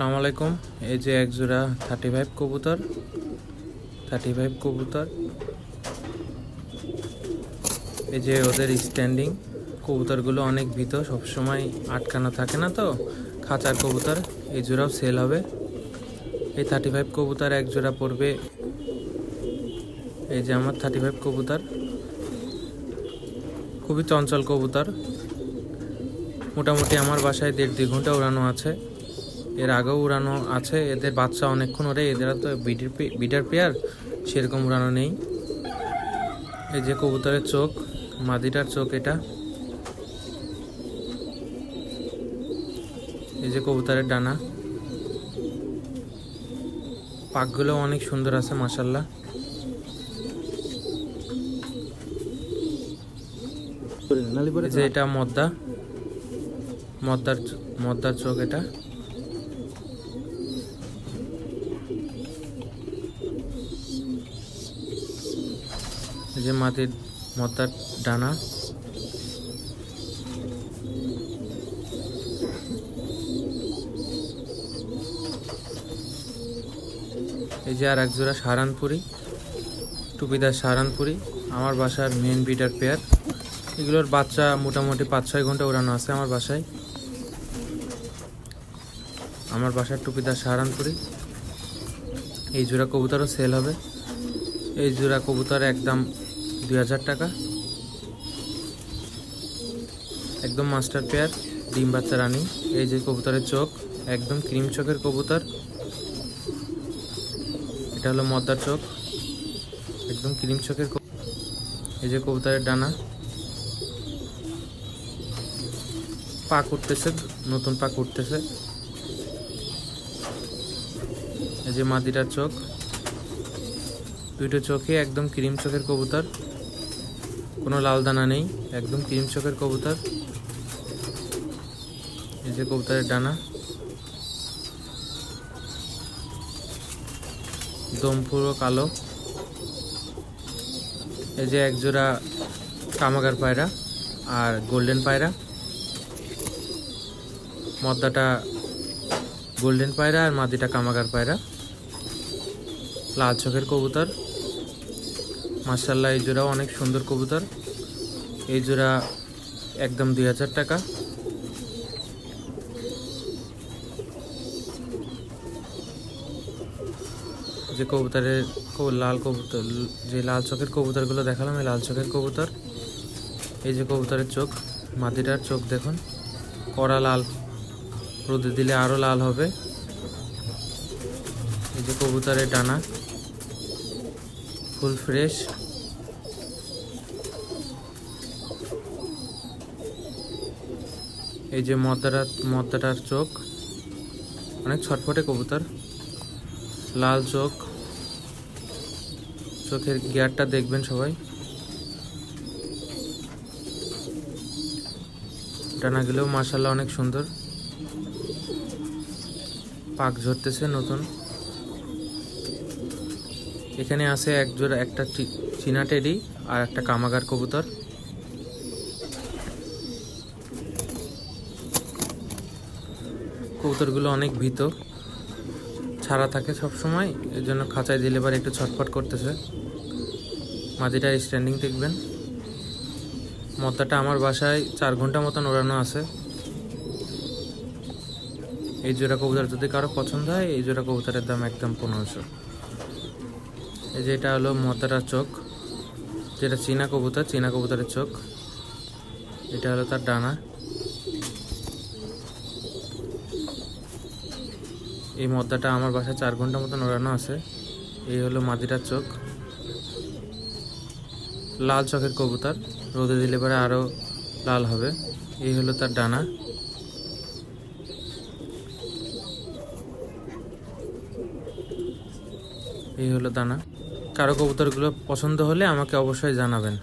আসসালামু আলাইকুম। এই যে এক জোড়া 35 কবুতর, এই যে ওদের স্ট্যান্ডিং কবুতরগুলো অনেক ভীত, সবসময় আটকানো থাকে না, তো খাঁচার কবুতর। এই জোড়াও সেল হবে। এই 35 কবুতর এক জোড়া পড়বে, এই যে আমার 35 কবুতর, খুবই চঞ্চল কবুতর। মোটামুটি আমার বাসায় 1.5-2 ঘন্টা উড়ানো আছে, এর আগেও উড়ানো আছে। এদের বাচ্চা অনেকক্ষণ ওড়ে, এদের তো বিডার পেয়ার, সেরকম উড়ানো নেই। এই যে কবুতরের চোখ, মাদিটার চোখ এটা। এই যে কবুতরের ডানা, পাকগুলো অনেক সুন্দর আছে মাশাআল্লাহ। এই যে এটা মদ্দার চোখ এটা। এই যে মদ্দার ডানা। এই যে আর এক জোড়া সাহারানপুরি, টুপিদার সাহারানপুরি, আমার বাসার মেন বিডার পেয়ার। এগুলোর বাচ্চা মোটামুটি 5-6 ঘন্টা উড়ানো আছে আমার বাসায়। আমার বাসার টুপিদার সাহারানপুরি। এই জোড়া কবুতরও সেল হবে। এই জোড়া কবুতর একদম 2000 টাকা, একদম মাস্টার পেয়ার, ডিম বাচ্চা রানী। এই যে কবুতরের চোখ, একদম ক্রিম চোখের কবুতর। এটা হলো মদ্দার চোখ, একদম ক্রিম চোখের। এই যে কবুতরের ডানা, পাক উঠতেছে, নতুন পাক উঠতেছে। এই যে মাদিটার চোখ, দুইটো চোখে একদম ক্রিম চোখের কবুতর, কোনো লাল দানা নেই, একদম ক্রিম চোখের কবুতর। এই যে কবুতরের ডানা, দম পুরো কালো। এই যে এক জোড়া কামাগার পায়রা আর গোল্ডেন পায়রা। মদ্দাটা গোল্ডেন পায়রা আর মাদিটা কামাগার পায়রা, লাল চোখের কবুতর মাশাআল্লাহ। এই জোড়াও অনেক সুন্দর কবুতর। এই জোড়া একদম 2000 টাকা। যে কবুতরের লাল কবুতর, যে লাল চোখের কবুতরগুলো দেখালাম, এই লাল চোখের কবুতর। এই যে কবুতরের চোখ, মাদিটার চোখ দেখুন, কড়া লাল, রোদে দিলে আরও লাল হবে। এই যে কবুতরের ডানা, ফুল ফ্রেশ। এই যে মদ্দাটার চোখ, অনেক ছটফটে কবুতর, লাল চোখ। চোখের গিয়ারটা দেখবেন সবাই। ডানাগুলোও মাশাআল্লাহ অনেক সুন্দর, পাক ঝরতেছে নতুন। এখানে আছে এক জোড়া, একটা চীনা টেডি আর একটা কামাগার কবুতর। কবুতরগুলো অনেক ভীত, ছাড়া থাকে সব সময়, এর জন্য খাঁচায় দিলে এবার একটু ছটফট করতেছে। মাদিটার স্ট্যান্ডিং দেখবেন। মদ্দাটা আমার বাসায় 4 ঘন্টা মতন ওড়ানো আছে। এই জোড়া কবুতর যদি কারো পছন্দ হয়, এই জোড়া কবুতরের দাম একদম 1500। এই যে এটা হলো মদ্দাটার চোখ, যেটা চীনা কবুতরের চোখ। এটা হলো তার ডানা। এই মদ্দাটা আমার বাসায় 4 ঘন্টা মতন ওড়ানো আছে। এই হলো মাদিটার চোখ, লাল চোখের কবুতর, রোদে দিলে পরে আরও লাল হবে। এই হলো তার ডানা। এই হলো দানা। কারো কবুতরগুলো পছন্দ হলে আমাকে অবশ্যই জানাবেন।